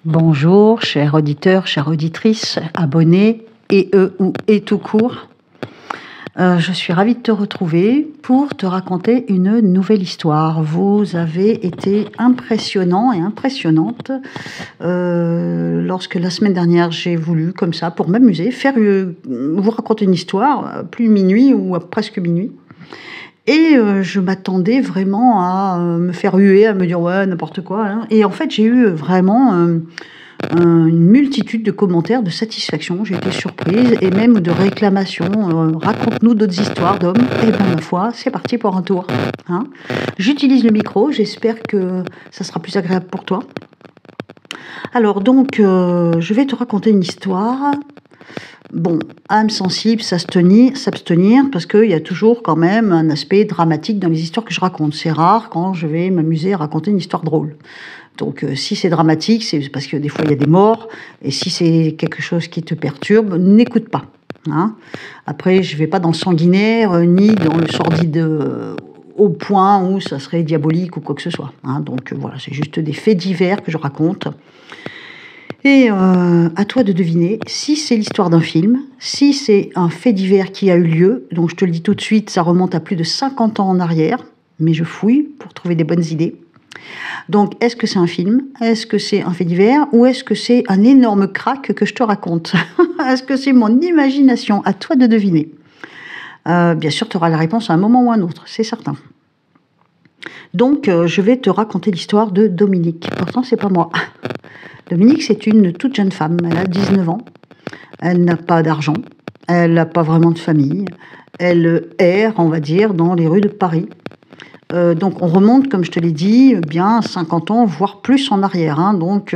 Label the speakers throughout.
Speaker 1: Bonjour, chers auditeurs, chères auditrices, abonnés, et tout court. Je suis ravie de te retrouver pour te raconter une nouvelle histoire. Vous avez été impressionnants et impressionnantes lorsque la semaine dernière j'ai voulu, comme ça, pour m'amuser, vous raconter une histoire, plus minuit ou à presque minuit. Et je m'attendais vraiment à me faire huer, à me dire ouais, n'importe quoi. Hein. Et en fait, j'ai eu vraiment une multitude de commentaires de satisfaction. J'ai été surprise et même de réclamations. Raconte-nous d'autres histoires d'hommes. Et bien, ma foi, c'est parti pour un tour. Hein. J'utilise le micro. J'espère que ça sera plus agréable pour toi. Alors, donc, je vais te raconter une histoire. Bon, âme sensible, s'abstenir, parce qu'il y a toujours quand même un aspect dramatique dans les histoires que je raconte. C'est rare quand je vais m'amuser à raconter une histoire drôle. Donc, si c'est dramatique, c'est parce que des fois il y a des morts, et si c'est quelque chose qui te perturbe, n'écoute pas. Hein. Après, je ne vais pas dans le sanguinaire, ni dans le sordide au point où ça serait diabolique ou quoi que ce soit. Hein. Donc, voilà, c'est juste des faits divers que je raconte. Et à toi de deviner si c'est l'histoire d'un film, si c'est un fait divers qui a eu lieu. Donc je te le dis tout de suite, ça remonte à plus de 50 ans en arrière, mais je fouille pour trouver des bonnes idées. Donc est-ce que c'est un film? Est-ce que c'est un fait divers? Ou est-ce que c'est un énorme crack que je te raconte? Est-ce que c'est mon imagination? À toi de deviner. Bien sûr, tu auras la réponse à un moment ou à un autre, c'est certain. Donc je vais te raconter l'histoire de Dominique. Pourtant, c'est pas moi. Dominique, c'est une toute jeune femme, elle a 19 ans, elle n'a pas d'argent, elle n'a pas vraiment de famille, elle erre, on va dire, dans les rues de Paris. Donc on remonte, comme je te l'ai dit, bien 50 ans, voire plus en arrière, hein, donc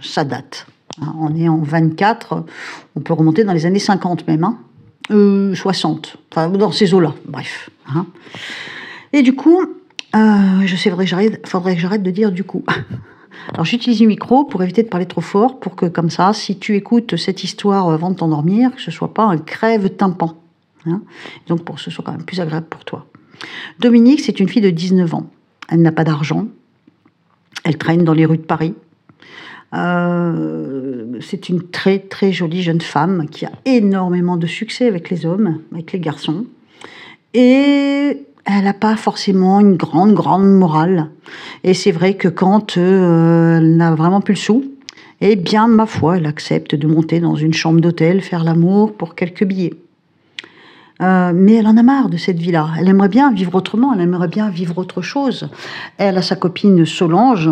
Speaker 1: ça date. Hein, on est en 24, on peut remonter dans les années 50 même, hein, 60, enfin dans ces eaux-là, bref. Hein. Et du coup, je sais, faudrait que j'arrête de dire du coup. Alors j'utilise le micro pour éviter de parler trop fort, pour que comme ça, si tu écoutes cette histoire avant de t'endormir, que ce ne soit pas un crève-tympan. Hein. Donc pour que ce soit quand même plus agréable pour toi. Dominique, c'est une fille de 19 ans. Elle n'a pas d'argent. Elle traîne dans les rues de Paris. C'est une très très jolie jeune femme qui a énormément de succès avec les hommes, avec les garçons. Et elle n'a pas forcément une grande morale. Et c'est vrai que quand elle n'a vraiment plus le sou, eh bien, ma foi, elle accepte de monter dans une chambre d'hôtel, faire l'amour pour quelques billets. Mais elle en a marre de cette vie-là. Elle aimerait bien vivre autrement, elle aimerait bien vivre autre chose. Elle a sa copine Solange,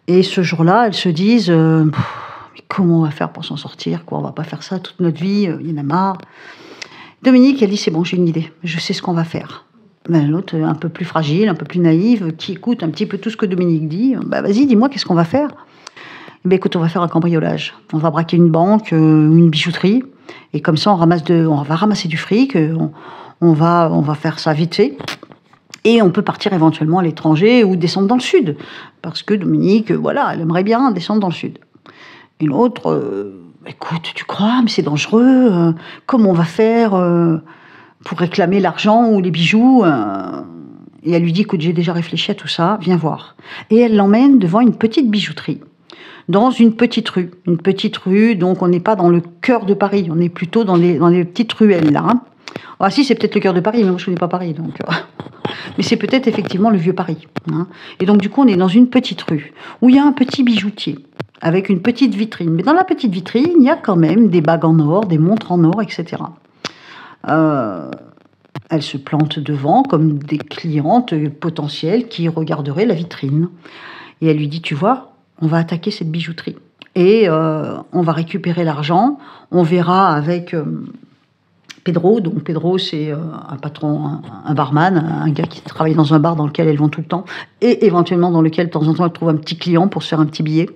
Speaker 1: et ce jour-là, elles se disent mais comment on va faire pour s'en sortir, quoi, on va pas faire ça toute notre vie, il y en a marre. Dominique, elle dit c'est bon, j'ai une idée, je sais ce qu'on va faire. Ben, l'autre, un peu plus fragile, un peu plus naïve, qui écoute un petit peu tout ce que Dominique dit. Ben, vas-y, dis-moi, qu'est-ce qu'on va faire? Ben, écoute, on va faire un cambriolage. On va braquer une banque, une bijouterie, et comme ça, on va ramasser du fric, on va faire ça vite fait, et on peut partir éventuellement à l'étranger ou descendre dans le sud, parce que Dominique, voilà, elle aimerait bien descendre dans le sud. Et l'autre, écoute, tu crois, mais c'est dangereux, comment on va faire pour réclamer l'argent ou les bijoux. Et elle lui dit, écoute, j'ai déjà réfléchi à tout ça, viens voir. Et elle l'emmène devant une petite bijouterie, dans une petite rue. Une petite rue, donc on n'est pas dans le cœur de Paris, on est plutôt dans les petites ruelles, là. Hein. Ah si, c'est peut-être le cœur de Paris, mais moi je ne connais pas Paris, donc... Mais c'est peut-être effectivement le vieux Paris. Hein. Et donc du coup, on est dans une petite rue, où il y a un petit bijoutier, avec une petite vitrine. Mais dans la petite vitrine, il y a quand même des bagues en or, des montres en or, etc. Elle se plante devant comme des clientes potentielles qui regarderaient la vitrine. Et elle lui dit, tu vois, on va attaquer cette bijouterie. Et on va récupérer l'argent. On verra avec Pedro. Donc Pedro, c'est un patron, un barman, un gars qui travaille dans un bar dans lequel elles vont tout le temps. Et éventuellement dans lequel, de temps en temps, elle trouve un petit client pour se faire un petit billet.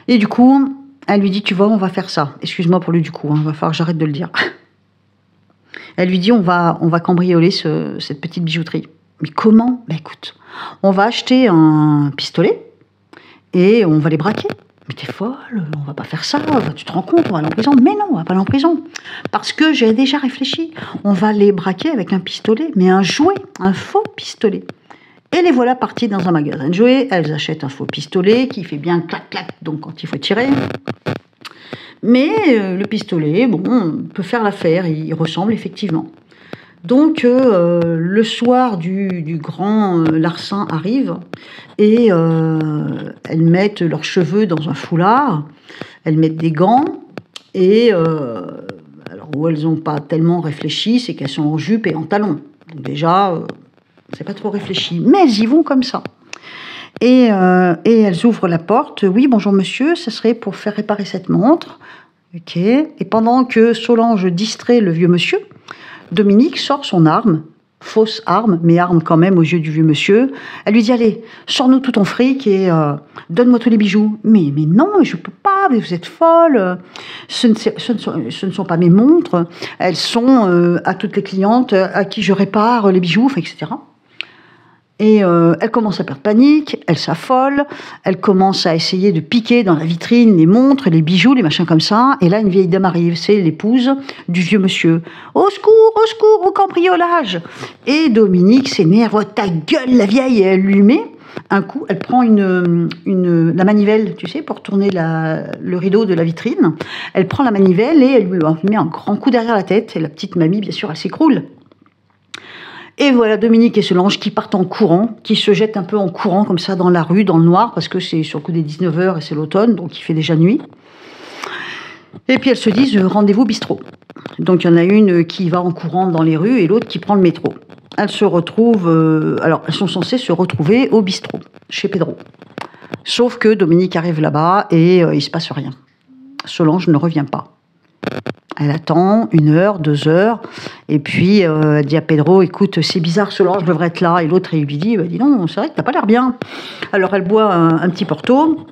Speaker 1: Et du coup, elle lui dit, tu vois, on va faire ça. Excuse-moi pour le du coup, hein, il va falloir que j'arrête de le dire. Elle lui dit, on va cambrioler cette petite bijouterie. Mais comment? Ben écoute, on va acheter un pistolet et on va les braquer. Mais t'es folle, on va pas faire ça, tu te rends compte, on va aller en prison. Mais non, on va pas aller en prison. Parce que j'ai déjà réfléchi. On va les braquer avec un pistolet, mais un jouet, un faux pistolet. Et les voilà partis dans un magasin de jouets. Elles achètent un faux pistolet qui fait bien clac-clac, donc quand il faut tirer. Mais le pistolet, bon, peut faire l'affaire, il ressemble effectivement. Donc le soir du grand larcin arrive et elles mettent leurs cheveux dans un foulard, elles mettent des gants et alors où elles n'ont pas tellement réfléchi, c'est qu'elles sont en jupe et en talons. Donc déjà, c'est pas trop réfléchi, mais elles y vont comme ça. Et elles ouvrent la porte. Oui, bonjour monsieur, ça serait pour faire réparer cette montre. Ok. Et pendant que Solange distrait le vieux monsieur, Dominique sort son arme, fausse arme, mais arme quand même aux yeux du vieux monsieur. Elle lui dit, allez, sors-nous tout ton fric et donne-moi tous les bijoux. Mais non, je ne peux pas, mais vous êtes folle. Ce ne sont pas mes montres. Elles sont à toutes les clientes à qui je répare les bijoux, etc. Et elle commence à perdre panique, elle s'affole, elle commence à essayer de piquer dans la vitrine les montres, les bijoux, les machins comme ça. Et là, une vieille dame arrive, c'est l'épouse du vieux monsieur. Au secours, au cambriolage. Et Dominique s'énerve, oh, ta gueule, la vieille, et elle lui met un coup, elle prend la manivelle, tu sais, pour tourner le rideau de la vitrine. Elle prend la manivelle et elle lui met un grand coup derrière la tête. Et la petite mamie, bien sûr, elle s'écroule. Et voilà Dominique et Solange qui partent en courant, qui se jettent un peu en courant comme ça dans la rue, dans le noir, parce que c'est sur le coup des 19h et c'est l'automne, donc il fait déjà nuit. Et puis elles se disent rendez-vous bistrot. Donc il y en a une qui va en courant dans les rues et l'autre qui prend le métro. Elles se retrouvent, alors elles sont censées se retrouver au bistrot, chez Pedro. Sauf que Dominique arrive là-bas et il se passe rien. Solange ne revient pas. Elle attend 1 heure, 2 heures, et puis elle dit à Pedro, écoute, c'est bizarre, Solange devrait être là. Et l'autre, il lui dit, dis non, c'est vrai que t'as pas l'air bien. Alors elle boit un petit porto,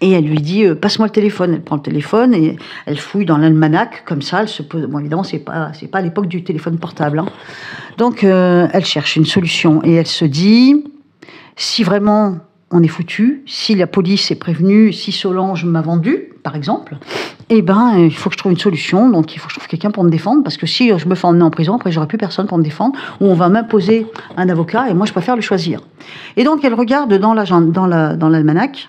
Speaker 1: et elle lui dit, passe-moi le téléphone. Elle prend le téléphone, et elle fouille dans l'almanach, comme ça, elle se pose... Bon, évidemment, c'est pas à l'époque du téléphone portable. Hein. Donc, elle cherche une solution, et elle se dit, si vraiment on est foutu, si la police est prévenue, si Solange m'a vendu, par exemple, eh ben, il faut que je trouve une solution, donc il faut que je trouve quelqu'un pour me défendre, parce que si je me fais emmener en prison, après j'aurai plus personne pour me défendre, ou on va m'imposer un avocat, et moi je préfère le choisir. Et donc elle regarde dans l'almanach,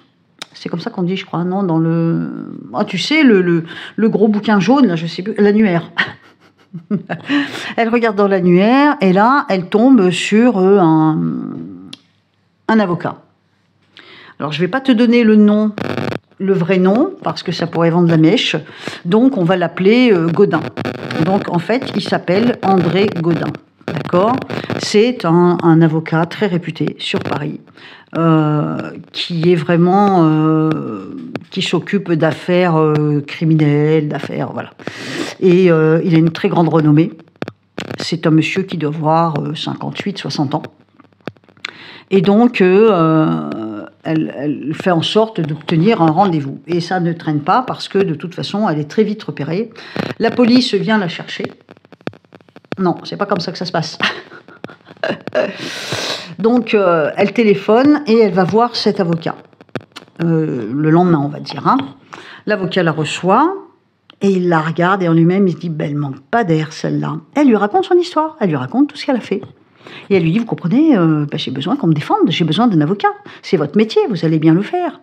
Speaker 1: c'est comme ça qu'on dit, je crois, non, dans le... Ah, tu sais, le gros bouquin jaune, là, je sais plus, l'annuaire. Elle regarde dans l'annuaire, et là, elle tombe sur un avocat. Alors, je ne vais pas te donner le vrai nom, parce que ça pourrait vendre la mèche. Donc, on va l'appeler Gaudin. Donc, en fait, il s'appelle André Gaudin. D'accord ? C'est un avocat très réputé sur Paris, qui est vraiment... qui s'occupe d'affaires criminelles, d'affaires... Voilà. Et il a une très grande renommée. C'est un monsieur qui doit avoir 58, 60 ans. Et donc... Elle fait en sorte d'obtenir un rendez-vous. Et ça ne traîne pas parce que, de toute façon, elle est très vite repérée. La police vient la chercher. Non, c'est pas comme ça que ça se passe. Donc, elle téléphone et elle va voir cet avocat. Le lendemain, on va dire. Hein. L'avocat la reçoit et il la regarde et en lui-même, il se dit, ben, elle manque pas d'air, celle-là. Elle lui raconte son histoire. Elle lui raconte tout ce qu'elle a fait. Et elle lui dit, vous comprenez, j'ai besoin qu'on me défende, j'ai besoin d'un avocat. C'est votre métier, vous allez bien le faire.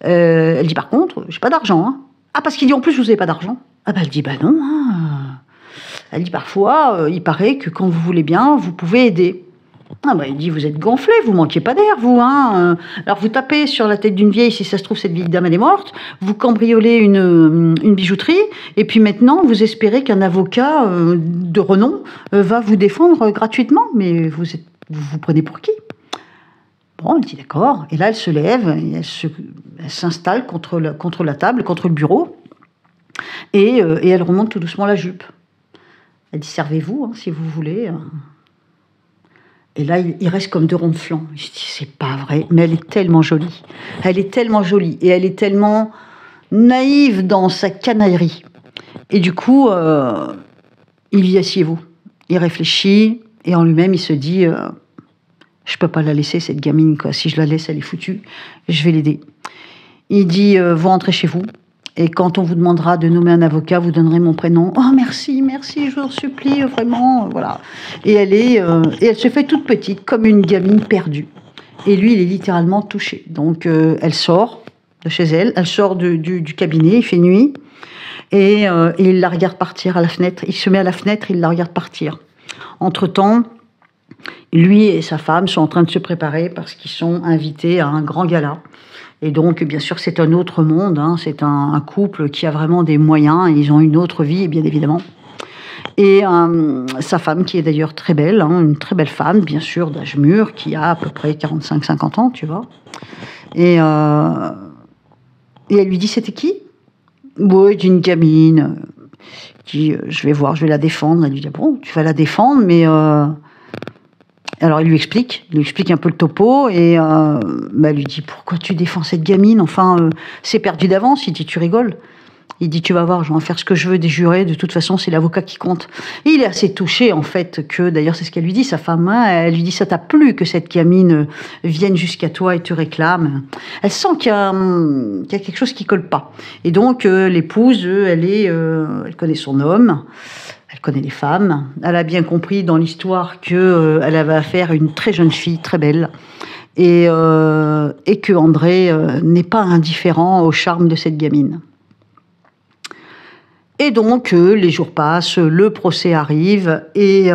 Speaker 1: Elle dit, par contre, j'ai pas d'argent. Hein. Ah, parce qu'il dit, en plus, vous n'avez pas d'argent. Ah, ben, elle dit, non. Hein. Elle dit, parfois, il paraît que quand vous voulez bien, vous pouvez aider. Ah, ben, il dit, vous êtes gonflé, vous manquez pas d'air, vous. Hein. Alors, vous tapez sur la tête d'une vieille, si ça se trouve, cette vieille dame, elle est morte. Vous cambriolez une bijouterie. Et puis maintenant, vous espérez qu'un avocat de renom va vous défendre gratuitement. Mais vous prenez pour qui ? Bon, elle dit d'accord. Et là, elle se lève, et elle s'installe contre la table, contre le bureau. Et elle remonte tout doucement la jupe. Elle dit, servez-vous, hein, si vous voulez. Et là, il reste comme 2 ronds de flanc. Je dis, c'est pas vrai, mais elle est tellement jolie. Elle est tellement jolie et elle est tellement naïve dans sa canaillerie. Et du coup, il dit, asseyez-vous. Il réfléchit et en lui-même, il se dit, je peux pas la laisser, cette gamine, quoi. Si je la laisse, elle est foutue. Je vais l'aider. Il dit, vous rentrez chez vous. Et quand on vous demandera de nommer un avocat, vous donnerez mon prénom. Oh, merci, merci, je vous en supplie, vraiment, voilà. Et elle se fait toute petite, comme une gamine perdue. Et lui, il est littéralement touché. Donc, elle sort de chez elle, elle sort du cabinet, il fait nuit, et il la regarde partir à la fenêtre. Il se met à la fenêtre, il la regarde partir. Entre-temps, lui et sa femme sont en train de se préparer parce qu'ils sont invités à un grand gala. Et donc, bien sûr, c'est un autre monde, hein. C'est un couple qui a vraiment des moyens, et ils ont une autre vie, bien évidemment. Et sa femme, qui est d'ailleurs très belle, hein, une très belle femme, bien sûr, d'âge mûr, qui a à peu près 45-50 ans, tu vois. Et elle lui dit, c'était qui? Oui, d'une gamine. Qui, je vais voir, je vais la défendre. Elle lui dit, bon, tu vas la défendre, mais... Alors il lui explique un peu le topo, et elle lui dit, pourquoi tu défends cette gamine? Enfin, c'est perdu d'avance. Il dit, tu rigoles? Il dit, tu vas voir, je vais en faire ce que je veux des jurés, de toute façon c'est l'avocat qui compte. Et il est assez touché en fait que, d'ailleurs c'est ce qu'elle lui dit, sa femme, hein, elle lui dit, ça t'a plu que cette gamine vienne jusqu'à toi et te réclame? Elle sent qu'il y a quelque chose qui colle pas. Et donc l'épouse, elle connaît son homme, elle connaît les femmes, elle a bien compris dans l'histoire qu'elle avait affaire à une très jeune fille, très belle, et que André n'est pas indifférent au charme de cette gamine. Et donc, les jours passent, le procès arrive, et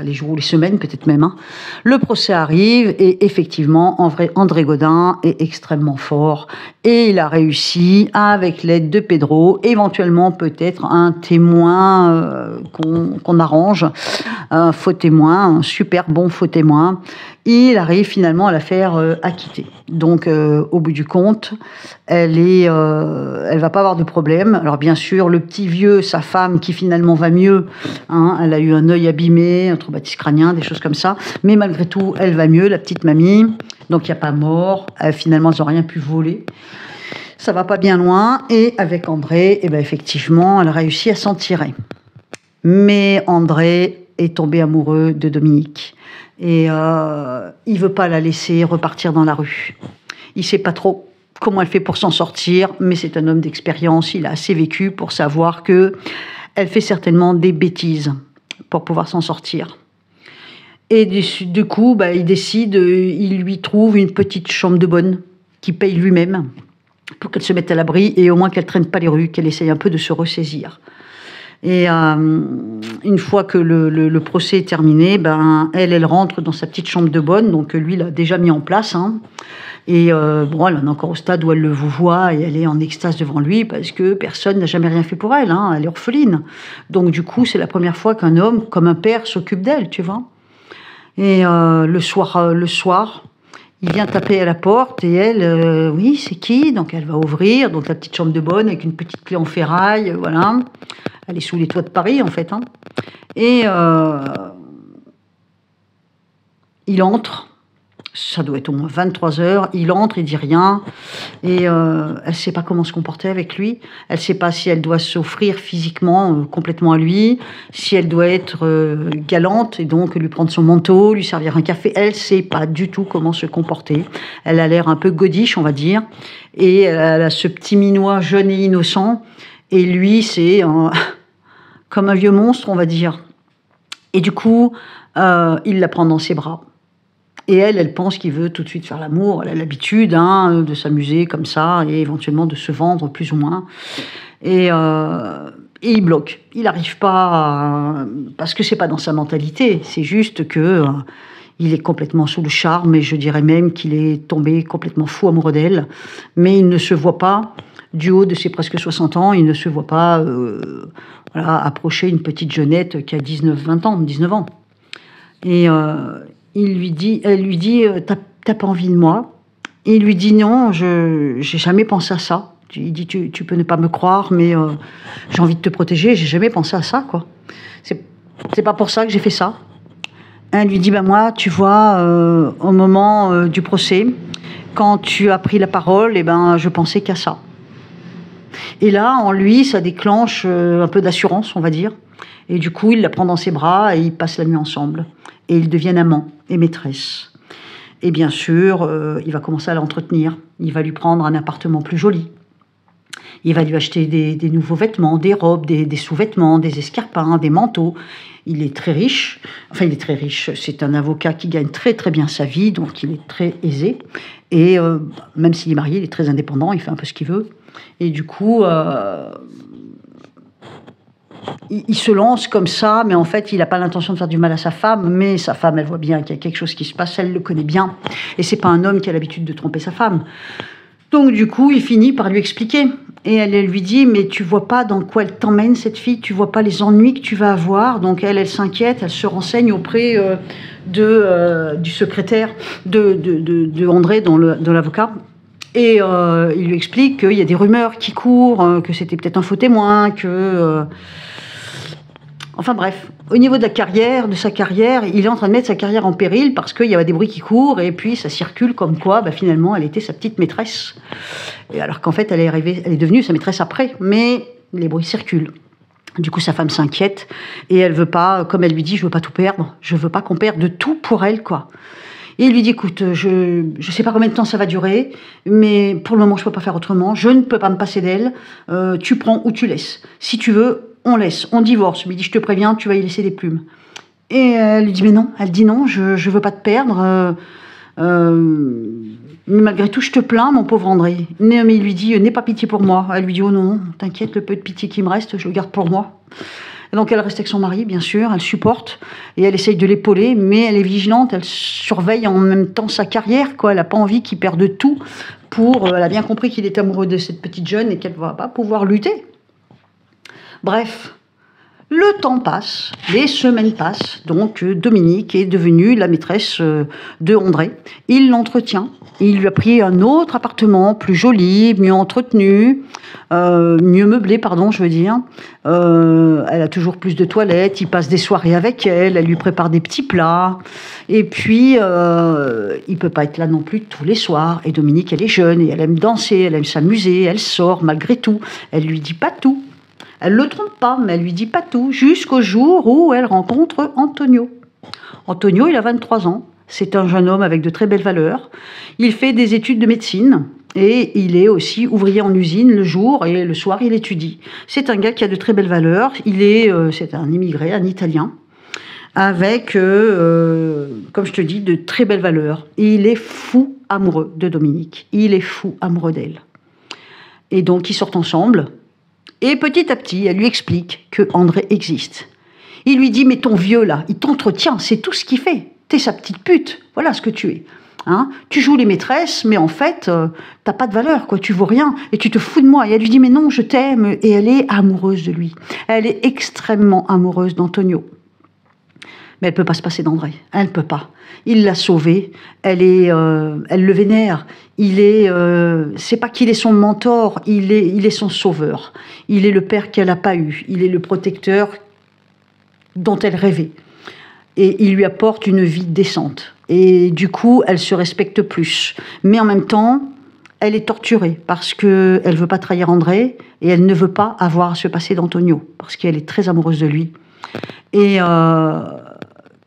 Speaker 1: les jours ou les semaines peut-être même, hein. Le procès arrive, et effectivement, André Gaudin est extrêmement fort, et il a réussi, avec l'aide de Pedro, éventuellement peut-être un témoin qu'on arrange, un faux témoin, un super bon faux témoin. Il arrive finalement à la faire acquitter. Donc, au bout du compte, elle va pas avoir de problème. Alors, bien sûr, le petit vieux, sa femme, qui finalement va mieux, hein, elle a eu un œil abîmé, un traumatisme crânien, des choses comme ça. Mais malgré tout, elle va mieux, la petite mamie. Donc, il n'y a pas mort. Finalement, ils n'ont rien pu voler. Ça va pas bien loin. Et avec André, effectivement, elle a réussi à s'en tirer. Mais André est tombé amoureux de Dominique. Et il veut pas la laisser repartir dans la rue. Il sait pas trop comment elle fait pour s'en sortir, mais c'est un homme d'expérience, il a assez vécu pour savoir que elle fait certainement des bêtises pour pouvoir s'en sortir. Et du coup, il lui trouve une petite chambre de bonne qu'il paye lui-même pour qu'elle se mette à l'abri et au moins qu'elle traîne pas les rues, qu'elle essaye un peu de se ressaisir. Et une fois que le procès est terminé, elle rentre dans sa petite chambre de bonne, donc lui l'a déjà mis en place, hein. Et elle en est encore au stade où elle le voit et elle est en extase devant lui parce que personne n'a jamais rien fait pour elle, hein. Elle est orpheline. Donc du coup, c'est la première fois qu'un homme, comme un père, s'occupe d'elle, tu vois. Et le soir, il vient taper à la porte et elle, oui, c'est qui? Donc elle va ouvrir, donc la petite chambre de bonne avec une petite clé en ferraille, voilà. Elle est sous les toits de Paris, en fait, hein. Et il entre, ça doit être au moins 23 heures, il entre, il dit rien, et elle ne sait pas comment se comporter avec lui, elle ne sait pas si elle doit s'offrir physiquement complètement à lui, si elle doit être galante, et donc lui prendre son manteau, lui servir un café, elle ne sait pas du tout comment se comporter, elle a l'air un peu godiche, on va dire, et elle a ce petit minois jeune et innocent, et lui, c'est comme un vieux monstre, on va dire. Et du coup, il la prend dans ses bras. Et elle pense qu'il veut tout de suite faire l'amour. Elle a l'habitude de s'amuser comme ça et éventuellement de se vendre plus ou moins. Et il bloque. Il n'arrive pas parce que c'est pas dans sa mentalité. C'est juste que il est complètement sous le charme et je dirais même qu'il est tombé complètement fou amoureux d'elle. Mais il ne se voit pas, du haut de ses presque 60 ans, il ne se voit pas approcher une petite jeunette qui a 19 ans. Et elle lui dit, t'as pas envie de moi? Et il lui dit, non, j'ai jamais pensé à ça. Il dit, tu peux ne pas me croire, mais j'ai envie de te protéger, j'ai jamais pensé à ça, quoi. C'est pas pour ça que j'ai fait ça. Elle lui dit, moi, tu vois, au moment du procès, quand tu as pris la parole, je pensais qu'à ça. Et là, en lui, ça déclenche un peu d'assurance, on va dire. Et du coup, il la prend dans ses bras et ils passent la nuit ensemble. Et ils deviennent amants et maîtresses. Et bien sûr, il va commencer à l'entretenir. Il va lui prendre un appartement plus joli. Il va lui acheter des nouveaux vêtements, des robes, des sous-vêtements, des escarpins, des manteaux. Il est très riche. Enfin, il est très riche. C'est un avocat qui gagne très très bien sa vie, donc il est très aisé. Et même s'il est marié, il est très indépendant, il fait un peu ce qu'il veut. Et du coup, il se lance comme ça, mais en fait, il n'a pas l'intention de faire du mal à sa femme. Mais sa femme, elle voit bien qu'il y a quelque chose qui se passe, elle le connaît bien. Et c'est pas un homme qui a l'habitude de tromper sa femme. Donc du coup, il finit par lui expliquer. Et elle lui dit, mais tu vois pas dans quoi elle t'emmène, cette fille, tu vois pas les ennuis que tu vas avoir. Donc elle s'inquiète, elle se renseigne auprès du secrétaire de André, de l'avocat. Et il lui explique qu'il y a des rumeurs qui courent, que c'était peut-être un faux témoin, Enfin bref, au niveau de sa carrière, il est en train de mettre sa carrière en péril parce qu'il y a des bruits qui courent et puis ça circule comme quoi, finalement, elle était sa petite maîtresse. Et alors qu'en fait, elle est devenue sa maîtresse après, mais les bruits circulent. Du coup, sa femme s'inquiète et elle veut pas, comme elle lui dit, je veux pas tout perdre, je veux pas qu'on perde tout pour elle, quoi. Et il lui dit, écoute, je sais pas combien de temps ça va durer, mais pour le moment, je peux pas faire autrement, je ne peux pas me passer d'elle, tu prends ou tu laisses. Si tu veux, on laisse, on divorce. Il dit, je te préviens, tu vas y laisser des plumes. Et elle lui dit, mais non, elle dit non, je veux pas te perdre, mais malgré tout, je te plains, mon pauvre André. Mais il lui dit, n'aie pas pitié pour moi. Elle lui dit, oh non, t'inquiète, le peu de pitié qui me reste, je le garde pour moi. Et donc elle reste avec son mari, bien sûr, elle supporte, et elle essaye de l'épauler, mais elle est vigilante, elle surveille en même temps sa carrière, quoi. Elle n'a pas envie qu'il perde tout elle a bien compris qu'il est amoureux de cette petite jeune et qu'elle ne va pas pouvoir lutter. Bref, le temps passe, les semaines passent, donc Dominique est devenue la maîtresse de André. Il l'entretient, il lui a pris un autre appartement, plus joli, mieux entretenu, mieux meublé, je veux dire. Elle a toujours plus de toilettes, il passe des soirées avec elle lui prépare des petits plats. Et puis, il peut pas être là non plus tous les soirs. Et Dominique, elle est jeune et elle aime danser, elle aime s'amuser, elle sort malgré tout. Elle lui dit pas tout. Elle le trompe pas, mais elle lui dit pas tout, jusqu'au jour où elle rencontre Antonio. Antonio, il a 23 ans. C'est un jeune homme avec de très belles valeurs. Il fait des études de médecine et il est aussi ouvrier en usine le jour et le soir, il étudie. C'est un gars qui a de très belles valeurs. C'est un immigré, un Italien, avec, comme je te dis, de très belles valeurs. Et il est fou amoureux de Dominique. Il est fou amoureux d'elle. Et donc, ils sortent ensemble. Et petit à petit, elle lui explique que André existe. Il lui dit, mais ton vieux là, il t'entretient, c'est tout ce qu'il fait. T'es sa petite pute, voilà ce que tu es. Hein, tu joues les maîtresses, mais en fait, t'as pas de valeur, quoi. Tu vaux rien, et tu te fous de moi. Et elle lui dit, mais non, je t'aime. Et elle est amoureuse de lui. Elle est extrêmement amoureuse d'Antonio. Mais elle peut pas se passer d'André. Elle peut pas. Il l'a sauvée. Elle le vénère. C'est pas qu'il est son mentor. Il est son sauveur. Il est le père qu'elle n'a pas eu. Il est le protecteur dont elle rêvait. Et il lui apporte une vie décente. Et du coup, elle se respecte plus. Mais en même temps, elle est torturée parce que elle veut pas trahir André et elle ne veut pas avoir à se passer d'Antonio parce qu'elle est très amoureuse de lui. Et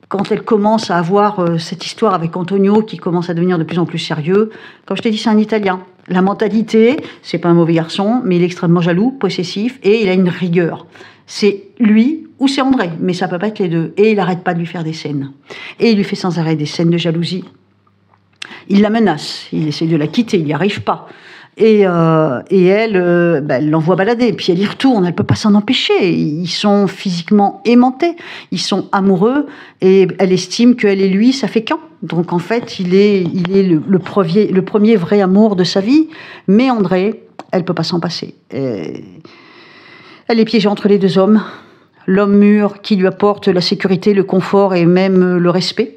Speaker 1: quand elle commence à avoir cette histoire avec Antonio qui commence à devenir de plus en plus sérieux, comme je t'ai dit, c'est un Italien. La mentalité, c'est pas un mauvais garçon, mais il est extrêmement jaloux, possessif, et il a une rigueur. C'est lui ou c'est André, mais ça peut pas être les deux. Et il n'arrête pas de lui faire des scènes. Et il lui fait sans arrêt des scènes de jalousie. Il la menace, il essaie de la quitter, il n'y arrive pas. Et elle l'envoie balader, puis elle y retourne, elle peut pas s'en empêcher. Ils sont physiquement aimantés, ils sont amoureux, et elle estime qu'elle et lui, ça fait qu'un. Donc en fait, il est le premier vrai amour de sa vie, mais André, elle peut pas s'en passer. Elle est piégée entre les deux hommes, l'homme mûr qui lui apporte la sécurité, le confort et même le respect,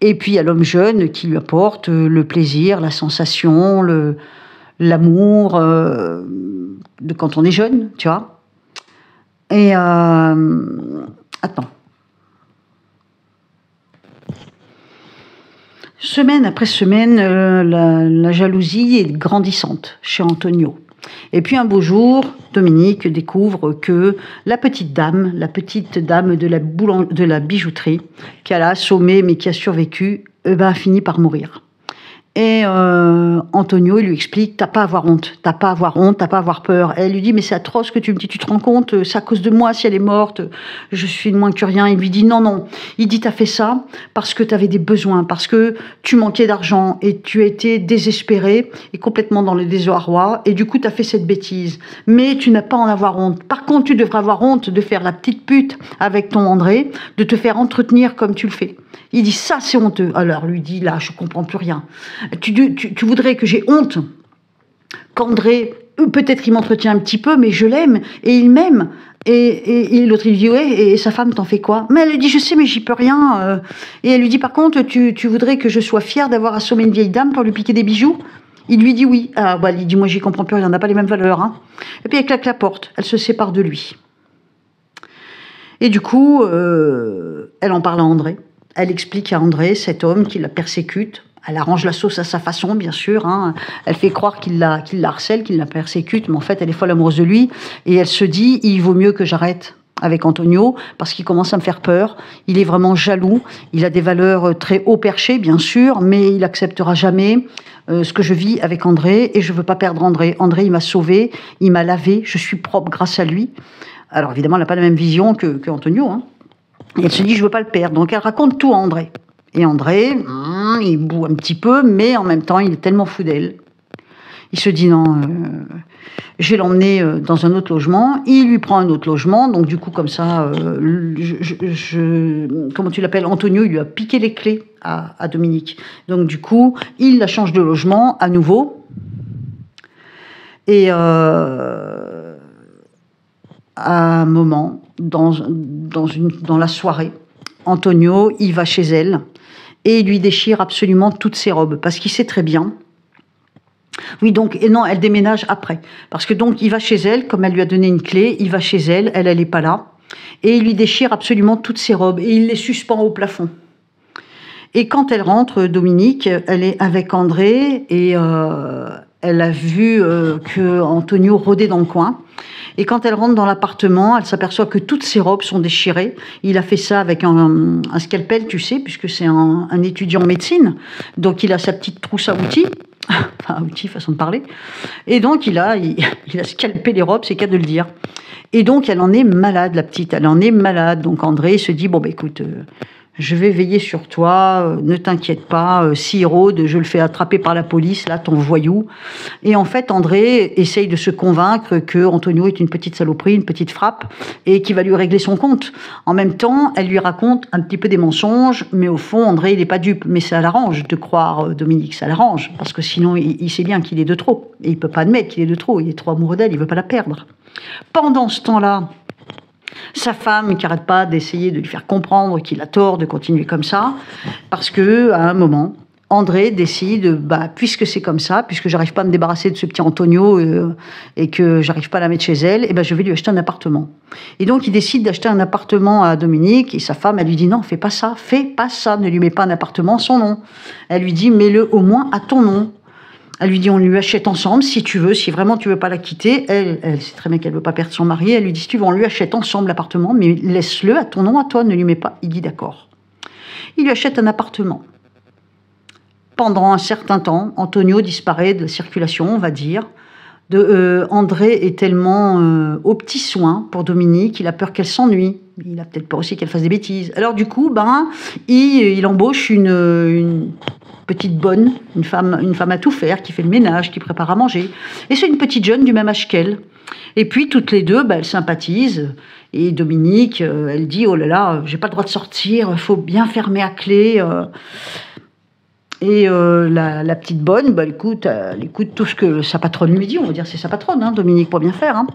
Speaker 1: et puis il y a l'homme jeune qui lui apporte le plaisir, la sensation, l'amour de quand on est jeune, tu vois. Et attends. Semaine après semaine, la jalousie est grandissante chez Antonio. Et puis un beau jour, Dominique découvre que la petite dame de la bijouterie, qu'elle a assommée mais qui a survécu, a fini par mourir. Et Antonio, il lui explique, t'as pas à avoir honte, t'as pas à avoir honte, t'as pas à avoir peur. Et elle lui dit, mais c'est atroce ce que tu me dis, tu te rends compte, c'est à cause de moi si elle est morte, je suis de moins que rien. Il lui dit, non, non. Il dit, t'as fait ça parce que t'avais des besoins, parce que tu manquais d'argent et tu as été désespéré et complètement dans le désarroi. Et du coup, t'as fait cette bêtise. Mais tu n'as pas à en avoir honte. Par contre, tu devrais avoir honte de faire la petite pute avec ton André, de te faire entretenir comme tu le fais. Il dit, ça, c'est honteux. Alors, lui dit, là, je comprends plus rien. Tu voudrais que j'ai honte qu'André, peut-être il m'entretient un petit peu, mais je l'aime, et il m'aime. Et l'autre, il lui dit, ouais, et sa femme, t'en fais quoi? Mais elle lui dit, je sais, mais j'y peux rien. Et elle lui dit, par contre, tu voudrais que je sois fière d'avoir assommé une vieille dame pour lui piquer des bijoux? Il lui dit oui. Ah, bah, il dit, moi, j'y comprends plus rien, on n'a pas les mêmes valeurs. Hein. Et puis, elle claque la porte, elle se sépare de lui. Et du coup, elle en parle à André. Elle explique à André, cet homme qui la persécute. Elle arrange la sauce à sa façon, bien sûr. Hein. Elle fait croire qu'il la harcèle, qu'il la persécute, mais en fait, elle est folle amoureuse de lui. Et elle se dit, il vaut mieux que j'arrête avec Antonio, parce qu'il commence à me faire peur. Il est vraiment jaloux. Il a des valeurs très haut perchées, bien sûr, mais il n'acceptera jamais ce que je vis avec André, et je ne veux pas perdre André. André, il m'a sauvée, il m'a lavée, je suis propre grâce à lui. Alors, évidemment, elle n'a pas la même vision que Antonio. Hein. Et elle se dit, je ne veux pas le perdre. Donc, elle raconte tout à André. Et André, il boue un petit peu, mais en même temps, il est tellement fou d'elle. Il se dit, non, je vais l'emmener dans un autre logement. Il lui prend un autre logement. Donc, du coup, comme ça, comment tu l'appelles, Antonio, il lui a piqué les clés à Dominique. Donc, du coup, il la change de logement à nouveau. Et à un moment, dans la soirée, Antonio, il va chez elle et il lui déchire absolument toutes ses robes parce qu'il sait très bien. Oui, donc, et non, elle déménage après. Parce que donc, il va chez elle, comme elle lui a donné une clé, il va chez elle, elle n'est pas là, et il lui déchire absolument toutes ses robes et il les suspend au plafond. Et quand elle rentre, Dominique, elle est avec André et elle a vu que Antonio rôdait dans le coin. Et quand elle rentre dans l'appartement, elle s'aperçoit que toutes ses robes sont déchirées. Il a fait ça avec un scalpel, tu sais, puisque c'est un étudiant en médecine. Donc, il a sa petite trousse à outils. Enfin, outils, façon de parler. Et donc, il a scalpé les robes, c'est qu'à de le dire. Et donc, elle en est malade, la petite. Elle en est malade. Donc, André se dit, bon, bah, écoute... je vais veiller sur toi, ne t'inquiète pas, s'il rôde, je le fais attraper par la police, là, ton voyou. Et en fait, André essaye de se convaincre que Antonio est une petite saloperie, une petite frappe, et qu'il va lui régler son compte. En même temps, elle lui raconte un petit peu des mensonges, mais au fond, André, il n'est pas dupe. Mais ça l'arrange de croire Dominique, ça l'arrange, parce que sinon, il sait bien qu'il est de trop. Et il ne peut pas admettre qu'il est de trop, il est trop amoureux d'elle, il ne veut pas la perdre. Pendant ce temps-là, sa femme qui n'arrête pas d'essayer de lui faire comprendre qu'il a tort de continuer comme ça, parce que à un moment, André décide, puisque c'est comme ça, puisque j'arrive pas à me débarrasser de ce petit Antonio et que j'arrive pas à la mettre chez elle, et je vais lui acheter un appartement. Et donc il décide d'acheter un appartement à Dominique, et sa femme, elle lui dit non, fais pas ça, ne lui mets pas un appartement à son nom. Elle lui dit mets-le au moins à ton nom. Elle lui dit, on lui achète ensemble, si tu veux, si vraiment tu veux pas la quitter. Elle sait très bien qu'elle veut pas perdre son mari. Elle lui dit, si tu veux, on lui achète ensemble l'appartement, mais laisse-le à ton nom, à toi, ne lui mets pas. Il dit d'accord. Il lui achète un appartement. Pendant un certain temps, Antonio disparaît de la circulation, on va dire. André est tellement aux petits soins pour Dominique, il a peur qu'elle s'ennuie. Il a peut-être peur aussi qu'elle fasse des bêtises. Alors du coup, il embauche une petite bonne, une femme à tout faire, qui fait le ménage, qui prépare à manger. Et c'est une petite jeune du même âge qu'elle. Et puis, toutes les deux, elles sympathisent. Et Dominique, elle dit, oh là là, j'ai pas le droit de sortir, il faut bien fermer à clé. Et la petite bonne, elle écoute tout ce que sa patronne lui dit. On va dire c'est sa patronne, hein, Dominique, pour bien faire. Hein.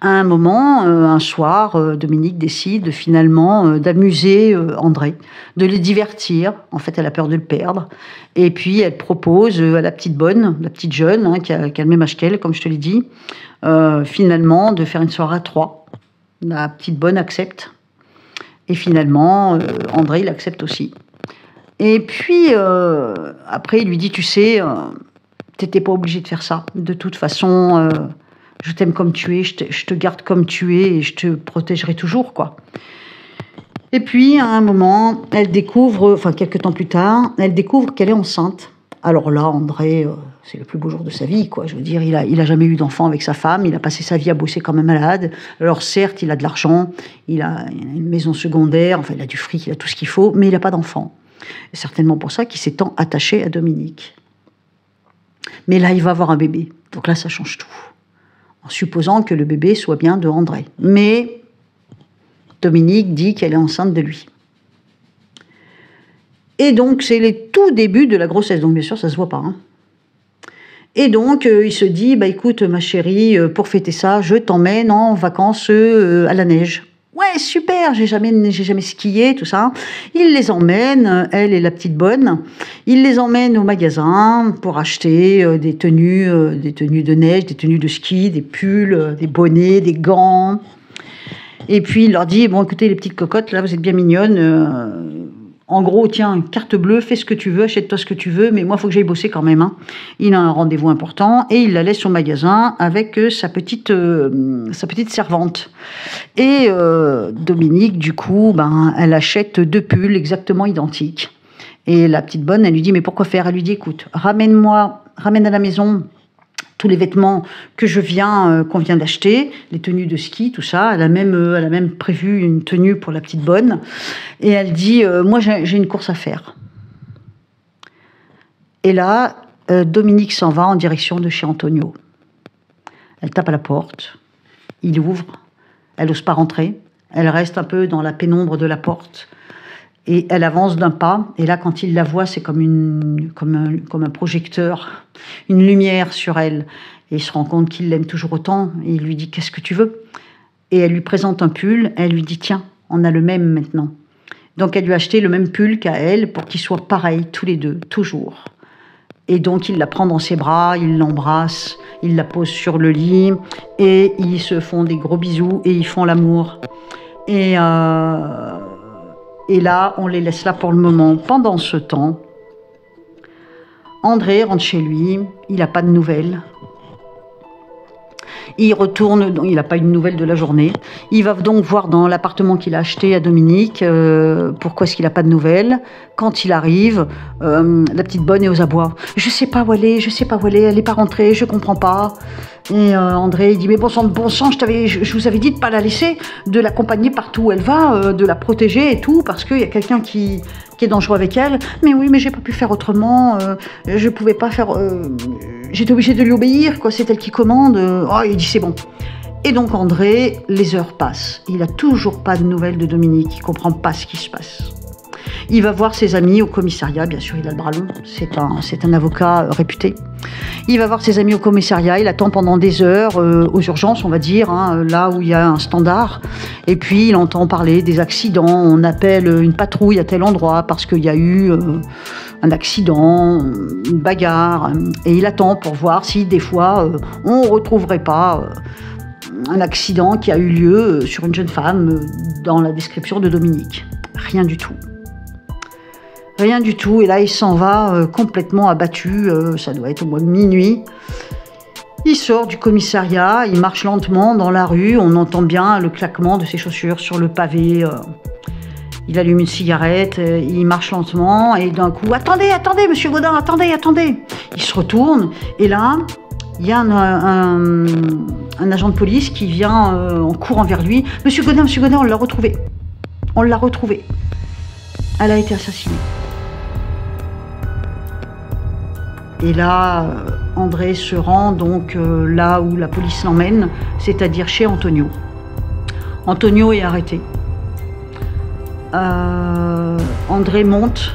Speaker 1: À un moment, un soir, Dominique décide finalement d'amuser André, de le divertir. En fait, elle a peur de le perdre. Et puis, elle propose à la petite bonne, la petite jeune, hein, qui a le même âge qu'elle, comme je te l'ai dit, finalement, de faire une soirée à 3. La petite bonne accepte. Et finalement, André, il accepte aussi. Et puis, après, il lui dit, tu sais, t'étais pas obligé de faire ça. De toute façon... je t'aime comme tu es, je te garde comme tu es et je te protégerai toujours, quoi. Et puis, à un moment, elle découvre, enfin quelques temps plus tard, elle découvre qu'elle est enceinte. Alors là, André, c'est le plus beau jour de sa vie, quoi. Je veux dire, il a jamais eu d'enfant avec sa femme, il a passé sa vie à bosser comme un malade. Alors certes, il a de l'argent, il a une maison secondaire, enfin il a du fric, il a tout ce qu'il faut, mais il n'a pas d'enfant. C'est certainement pour ça qu'il s'est tant attaché à Dominique. Mais là, il va avoir un bébé. Donc là, ça change tout. En supposant que le bébé soit bien de André. Mais Dominique dit qu'elle est enceinte de lui. Et donc, c'est les tout débuts de la grossesse. Donc, bien sûr, ça ne se voit pas. Hein. Et donc, il se dit, bah, écoute, ma chérie, pour fêter ça, je t'emmène en vacances à la neige. Ouais, super, j'ai jamais skié, tout ça. Il les emmène, elle et la petite bonne. Il les emmène au magasin pour acheter des tenues de neige, des tenues de ski, des pulls, des bonnets, des gants. Et puis il leur dit, bon écoutez les petites cocottes, là vous êtes bien mignonnes, en gros tiens, carte bleue, fais ce que tu veux, achète-toi ce que tu veux, mais moi il faut que j'aille bosser quand même. Hein. Il a un rendez-vous important et il la laisse au magasin avec sa petite servante. Et Dominique du coup, elle achète 2 pulls exactement identiques. Et la petite bonne, elle lui dit, mais pourquoi faire? Elle lui dit, écoute, ramène à la maison tous les vêtements que qu'on vient d'acheter, les tenues de ski, tout ça. Elle a même prévu une tenue pour la petite bonne. Et elle dit, moi j'ai une course à faire. Et là, Dominique s'en va en direction de chez Antonio. Elle tape à la porte, il ouvre, elle n'ose pas rentrer, elle reste un peu dans la pénombre de la porte. Et elle avance d'un pas, et là, quand il la voit, c'est comme un projecteur, une lumière sur elle. Et il se rend compte qu'il l'aime toujours autant, et il lui dit « Qu'est-ce que tu veux ?» Et elle lui présente un pull, elle lui dit « Tiens, on a le même maintenant. » Donc elle lui a acheté le même pull qu'à elle, pour qu'ils soient pareils, tous les deux, toujours. Et donc il la prend dans ses bras, il l'embrasse, il la pose sur le lit, et ils se font des gros bisous, et ils font l'amour. Et là, on les laisse là pour le moment. Pendant ce temps, André rentre chez lui, il n'a pas de nouvelles. Il retourne, il n'a pas une nouvelle de la journée. Il va donc voir dans l'appartement qu'il a acheté à Dominique pourquoi est-ce qu'il n'a pas de nouvelles. Quand il arrive, la petite bonne est aux abois. Je sais pas où elle est, elle n'est pas rentrée, je comprends pas. Et André il dit mais bon sang, je vous avais dit de pas la laisser, de l'accompagner partout où elle va, de la protéger et tout, parce qu'il y a quelqu'un qui est dangereux avec elle. Mais oui, mais j'ai pas pu faire autrement, je pouvais pas faire, j'étais obligée de lui obéir, quoi. C'est elle qui commande. Oh, il dit c'est bon. Et donc André, les heures passent, il a toujours pas de nouvelles de Dominique, il comprend pas ce qui se passe. Il va voir ses amis au commissariat, bien sûr il a le bras long, c'est un avocat réputé. Il va voir ses amis au commissariat, il attend pendant des heures, aux urgences on va dire, hein, là où il y a un standard. Et puis il entend parler des accidents, on appelle une patrouille à tel endroit parce qu'il y a eu un accident, une bagarre. Et il attend pour voir si des fois on ne retrouverait pas un accident qui a eu lieu sur une jeune femme dans la description de Dominique. Rien du tout. Rien du tout, et là il s'en va complètement abattu, ça doit être au moins minuit. Il sort du commissariat, il marche lentement dans la rue, on entend bien le claquement de ses chaussures sur le pavé. Il allume une cigarette, il marche lentement, et d'un coup, attendez, monsieur Gaudin, attendez. Il se retourne, et là, il y a un agent de police qui vient en courant vers lui. Monsieur Gaudin, on l'a retrouvé. Elle a été assassinée. Et là, André se rend donc là où la police l'emmène, c'est-à-dire chez Antonio. Antonio est arrêté. André monte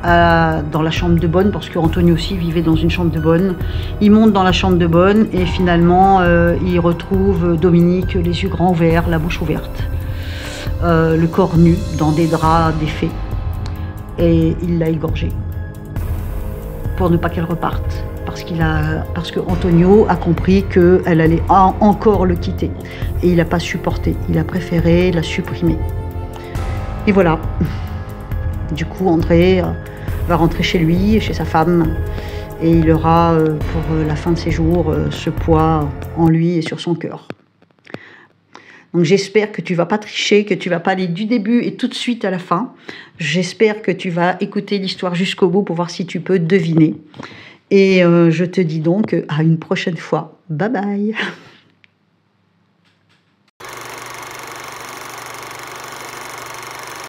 Speaker 1: dans la chambre de bonne, parce qu'Antonio aussi vivait dans une chambre de bonne. Il monte dans la chambre de bonne et finalement, il retrouve Dominique, les yeux grands ouverts, la bouche ouverte, le corps nu, dans des draps défaits. Et il l'a égorgée pour ne pas qu'elle reparte, parce que Antonio a compris qu'elle allait encore le quitter, et il n'a pas supporté, il a préféré la supprimer. Et voilà, du coup André va rentrer chez lui, chez sa femme, et il aura pour la fin de ses jours ce poids en lui et sur son cœur. Donc j'espère que tu vas pas tricher, que tu vas pas aller du début et tout de suite à la fin. J'espère que tu vas écouter l'histoire jusqu'au bout pour voir si tu peux deviner. Et je te dis donc à une prochaine fois. Bye bye.